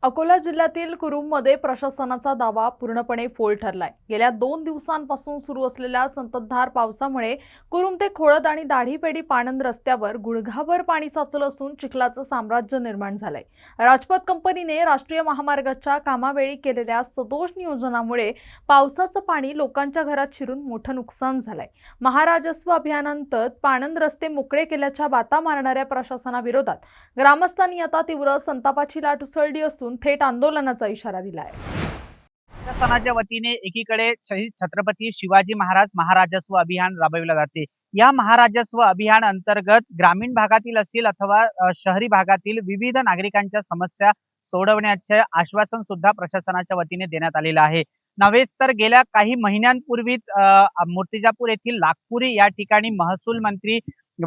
अकोला जिल्ह्यातील कुरुममध्ये प्रशासनाचा दावा पूर्णपणे फोल ठरलाय। गेल्या 2 दिवसांपासून सुरू असलेल्या संततधार पावसामुळे कुरुम ते खोळद आणि दाढीपेढी पाणंद रस्त्यावर गुडघाभर पाणी साचलं असून चिखलाचं साम्राज्य निर्माण झालंय। राजपथ कंपनीने राष्ट्रीय महामार्गाच्या कामावेळी केलेल्या सदोष नियोजनामुळे पावसाचं पाणी लोकांच्या घरात शिरून मोठं नुकसान झालंय। महाराजस्व अभियानांतर्गत पाणंद रस्ते मोकळे केल्याच्या बाता मारणाऱ्या प्रशासनाविरोधात ग्रामस्थांनी आता तीव्र संतापाची लाट उसळली असून थेट आंदोलनाचा इशारा दिलाय। प्रशासनाच्या वतीने एकीकडे छत्रपती शिवाजी महाराज महाराजस्व अभियान राबविले जाते। या महाराजस्व अभियान अंतर्गत ग्रामीण भागातील असतील अथवा शहरी भागातील विविध नागरिकांच्या समस्या सोडवण्याचे आश्वासन सुद्धा प्रशासनाच्या वतीने देण्यात आलेले आहे। नव्हेच तर गेल्या काही महिन्यांपूर्वीच मूर्तिजापूर येथील लाखपुरी या ठिकाणी महसूल मंत्री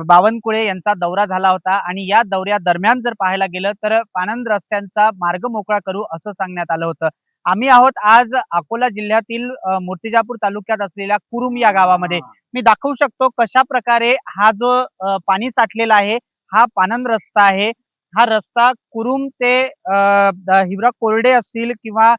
बावनकुळे यांचा दौरा झाला होता आणि या दौऱ्यादरम्यान जर पाहायला गेलं तर पाणंद रस्त्यांचा मार्ग मोकळा करू असं सांगण्यात आलं होतं। आम्ही आहोत आज अकोला जिल्ह्यातील मूर्तिजापूर तालुक्यात असलेल्या कुरुम या गावामध्ये। मी दाखवू शकतो कशा प्रकारे हा जो पाणी साठलेला आहे हा पाणंद रस्ता आहे। हा रस्ता कुरुम ते हिवरा कोरडे असतील किंवा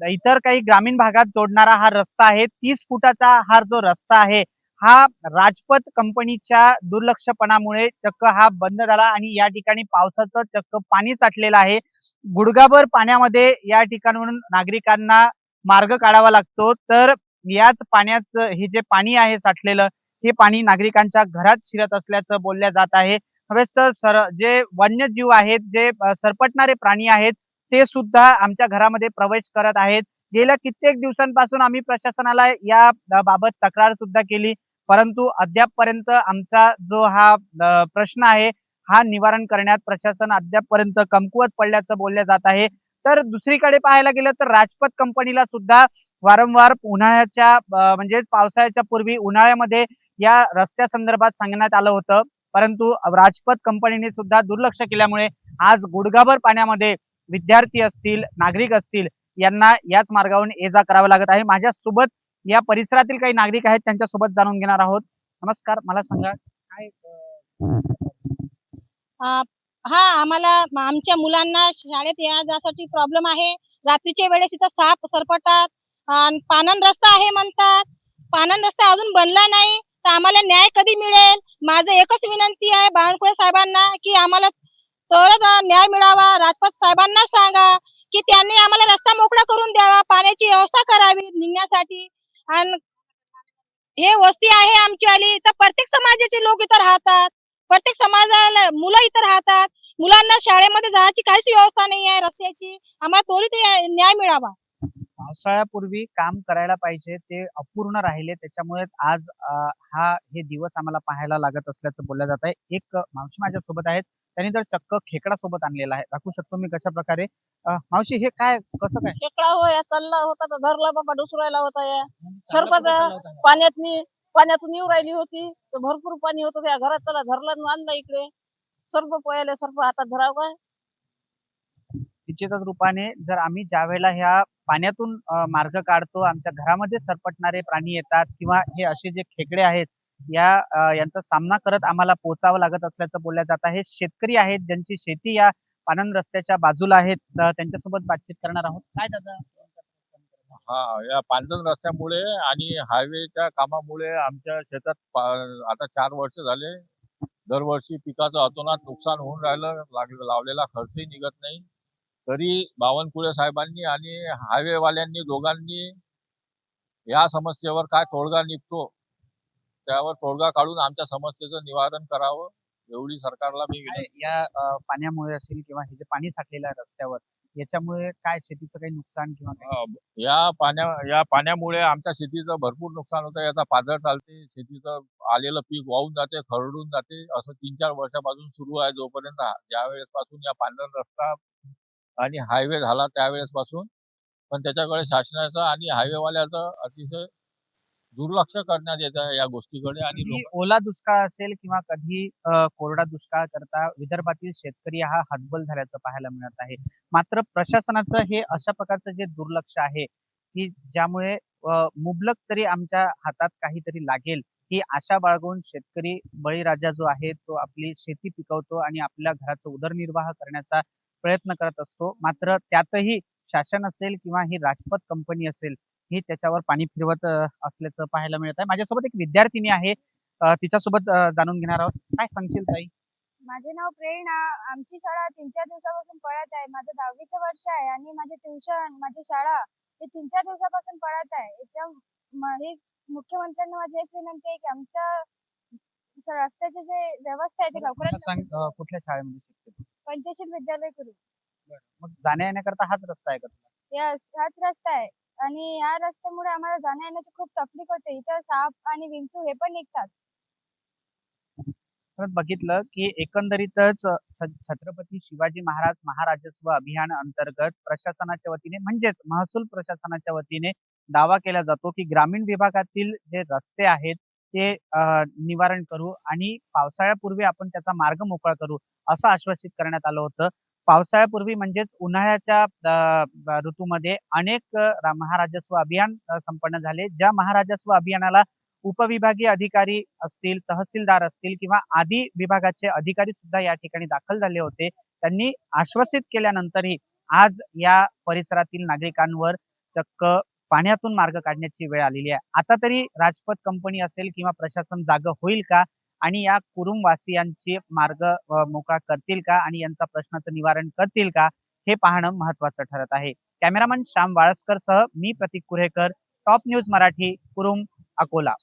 इतर काही ग्रामीण भागात जोडणारा हा रस्ता आहे। 30 फुटाचा हा जो रस्ता आहे हा राजपथ कंपनीच्या दुर्लक्षपणामुळे चक्क हा बंद झाला आणि या ठिकाणी पावसाचं चक्क पाणी साठलेलं आहे। गुडघाभर पाण्यामध्ये या ठिकाणावरून नागरिकांना मार्ग काढावा लागतो। तर याच पाण्याचं हे जे पाणी आहे साठलेलं हे पाणी नागरिकांच्या घरात शिरत असल्याचं बोलल्या जात आहे। हवेच तर जे वन्यजीव आहेत, जे सरपटणारे प्राणी आहेत ते सुद्धा आमच्या घरामध्ये प्रवेश करत आहेत। गेल्या कित्येक दिवसांपासून आम्ही प्रशासनाला या बाबत तक्रार सुद्धा केली, परंतु अद्यापपर्यंत आमचा जो हा प्रश्न आहे हा निवारण करण्यात प्रशासन अद्यापपर्यंत कमकुवत पडल्याचं बोलल्या जात आहे। तर दुसरीकडे पाहायला गेलं तर राजपथ कंपनीला सुद्धा वारंवार उन्हाळ्याच्या म्हणजे पावसाळ्याच्या पूर्वी उन्हाळ्यामध्ये या रस्त्या संदर्भात सांगण्यात आलं होतं, परंतु राजपथ कंपनीने सुद्धा दुर्लक्ष केल्यामुळे आज गुडघाभर पाण्यामध्ये विद्यार्थी असतील, नागरिक असतील यांना याच मार्गावरून ये-जा करावं लागत आहे। माझ्यासोबत या परिसरातील काही नागरिक आहेत, त्यांच्यासोबत जाणून घेणार आहोत। नमस्कार, मला सांगा काय आम्हाला आमच्या मुलांना शाळेत जासाठी प्रॉब्लेम आहे। रात्रीच्या वेळेस इथं साप सरपटतात आणि पाणंद रस्ता आहे म्हणतात। पाणंद रस्ता अजून बनला नाही तर आम्हाला न्याय कधी मिळेल? माझं एकच विनंती आहे बावनकुळे साहेबांना की आम्हाला तरच न्याय मिळावा। राजपथ साहेबांना सांगा की त्यांनी आम्हाला रस्ता मोकळा करून द्यावा, पाण्याची व्यवस्था करावी निघण्यासाठी। आणि हे वस्ती आहे आमची आली तर प्रत्येक समाजाचे लोक इथं राहतात, प्रत्येक समाजाला मुलं इथं राहतात। मुलांना शाळेमध्ये जायची काहीच व्यवस्था नाही आहे रस्त्याची। आम्हाला त्वरित न्याय मिळावा। पावसाळ्यापूर्वी काम करायला पाहिजे ते अपूर्ण राहिले, त्याच्यामुळेच आज हे दिवस आम्हाला पाहायला लागत असल्याचं बोललं जात आहे। एक मावशी माझ्या सोबत आहेत, त्यांनी तर चक्क खेकडा सोबत आणलेला आहे। दाखवू शकतो मी कशा प्रकारे। मावशी हे काय कसं काय खेकडा हो या चालला होता तर धरला बाबा डुसरायला होता या सरपत पाण्यात पाण्यातून येऊ राहिली होती तर भरपूर पाणी होतं त्या घरात, त्याला धरलं आणि आणलं इकडे। सर्प पळाले, सर्प हातात धराव काय? निश्चितच रूपाने जर आम्ही ज्यावेळेला ह्या पाण्यातून मार्ग काढतो, आमच्या घरामध्ये सरपटणारे प्राणी येतात किंवा हे असे जे खेकडे आहेत यांचा सामना करत आम्हाला पोचावं लागत असल्याचं बोलल्या जात आहे। शेतकरी आहेत ज्यांची शेती या पाणंद रस्त्याच्या बाजूला आहेत, त्यांच्यासोबत बातचीत करणार आहोत। काय दादा? या पांढरण रस्त्यामुळे आणि हायवेच्या कामामुळे आमच्या शेतात आता 4 वर्ष झाले दरवर्षी पिकाचं अतोनात नुकसान होऊन राहिलं। लावलेला खर्चही निघत नाही। तरी बावनकुळे साहेबांनी आणि हायवेवाल्यांनी दोघांनी या समस्येवर काय तोडगा निघतो त्यावर तोडगा काढून आमच्या समस्येचं निवारण करावं एवढी सरकारला मी या पाण्यामुळे असेल किंवा हे जे पाणी साठलेलं आहे रस्त्यावर, याच्यामुळे काय शेतीचं काही नुकसान किंवा काही? या पाण्यामुळे आमच्या शेतीचं भरपूर नुकसान होतं। याचा पाझर चालते, शेतीचं आलेलं पीक वाहून जाते, खरडून जाते। असं 3-4 वर्षापासून सुरू आहे। जोपर्यंत ज्यावेळेस पासून या पांढरण रस्ता आणि हायवे झाला त्यावेळेस पासून, पण त्याच्याकडे शासनाचं आणि हायवेवाल्याचं अतिशय दुर्लक्ष करण्यात येत आहे या गोष्टीकडे। आणि ओला दुष्काळ असेल किंवा कधी कोरडा दुष्काळ करता विदर्भातील शेतकरी हा हतबल झाल्याचं पाहायला मिळत आहे। मात्र प्रशासनाचं हे अशा प्रकारचं जे दुर्लक्ष आहे की ज्यामुळे मुबलक तरी आमच्या हातात काहीतरी लागेल ही आशा बाळगून शेतकरी बळीराजा जो आहे तो आपली शेती पिकवतो आणि आपल्या घराचा उदरनिर्वाह करण्याचा प्रयत्न करत असतो, मात्र त्यातही शासन असेल किंवा ही राजपत कंपनी असेल, ही त्याच्यावर पाणी फिरवत असल्याचं पाहायला मिळत आहे. माझ्यासोबत एक विद्यार्थिनी आहे, तिच्यासोबत जाणून घेणार आहोत. काय सांगशील ताई? माझे नाव प्रेरणा. आमची शाळा 3-4 दिवसापासून पळत आहे. माझं 10वीचं वर्ष आहे आणि माझे ट्युशन, माझी शाळा हे 3-4 दिवसापासून पळत आहे. हे मुख्यमंत्र्यांना माझी हेच विनंती आहे की आमच्या रस्त्याची जे व्यवस्था आहे ती मला लवकरात सांग, लवकर कुठल्या शाळेमध्ये शिकते तू? पंचशील विद्यालय करू. मग जाण्या येण्याकरता हाच रस्ता आहे का तुला? हाच रस्ता आहे आणि या रस्त्यामुळे आम्हाला जाण्या येण्याची खूप तकलीफ होते. इतर साप आणि विंचू हे पण निघतात. परत बघितलं की एकंदरीतच छत्रपती शिवाजी महाराज महाराजस्व अभियान अंतर्गत प्रशासनाच्या वतीने म्हणजेच महसूल प्रशासनाच्या वतीने दावा केला जातो की ग्रामीण विभागातील जे रस्ते आहेत ते निवारण करू आणि पावसाळ्यापूर्वी आपण त्याचा मार्ग मोकळा करू असं आश्वासित करण्यात आलं होतं. पावसाळ्यापूर्वी म्हणजेच उन्हाळ्याच्या ऋतूमध्ये अनेक महाराजस्व अभियान संपन्न झाले. ज्या महाराजस्व अभियानाला उपविभागीय अधिकारी असतील, तहसीलदार असतील किंवा आदी विभागाचे अधिकारी सुद्धा या ठिकाणी दाखल झाले होते. त्यांनी आश्वासित केल्यानंतरही आज या परिसरातील नागरिकांवर चक्क पाण्यातून मार्ग काढण्याची वेळ आलेली आहे. आता तरी राजपत कंपनी असेल किंवा प्रशासन जागं होईल का आणि या कुरुमवासियांची मार्ग मोकळा करतील का आणि यांचा प्रश्नाचं निवारण करतील का, हे पाहणं महत्वाचं ठरत आहे. कॅमेरामन श्याम वाळस्कर सह मी प्रतीक कुरेकर, टॉप न्यूज मराठी, कुरुम, अकोला.